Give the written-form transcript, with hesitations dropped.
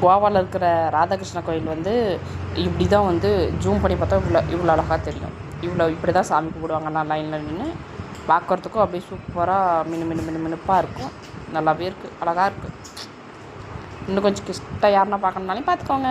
கோவாவில் இருக்கிற ராதாகிருஷ்ண கோயில் வந்து இப்படி தான் வந்து ஜூம் பண்ணி பார்த்தா இவ்வளோ அழகாக தெரியும். இப்படி தான் சாமி கும்பிடுவாங்க. நான் லைனில் நின்று பார்க்குறதுக்கும் அப்படியே சூப்பராக மினுப்பாக இருக்கும். நல்லாவே இருக்குது, அழகாக இருக்குது. இன்னும் கொஞ்சம் கிட்ட யாருன்னா பார்க்கணுன்னாலும் பார்த்துக்கோங்க.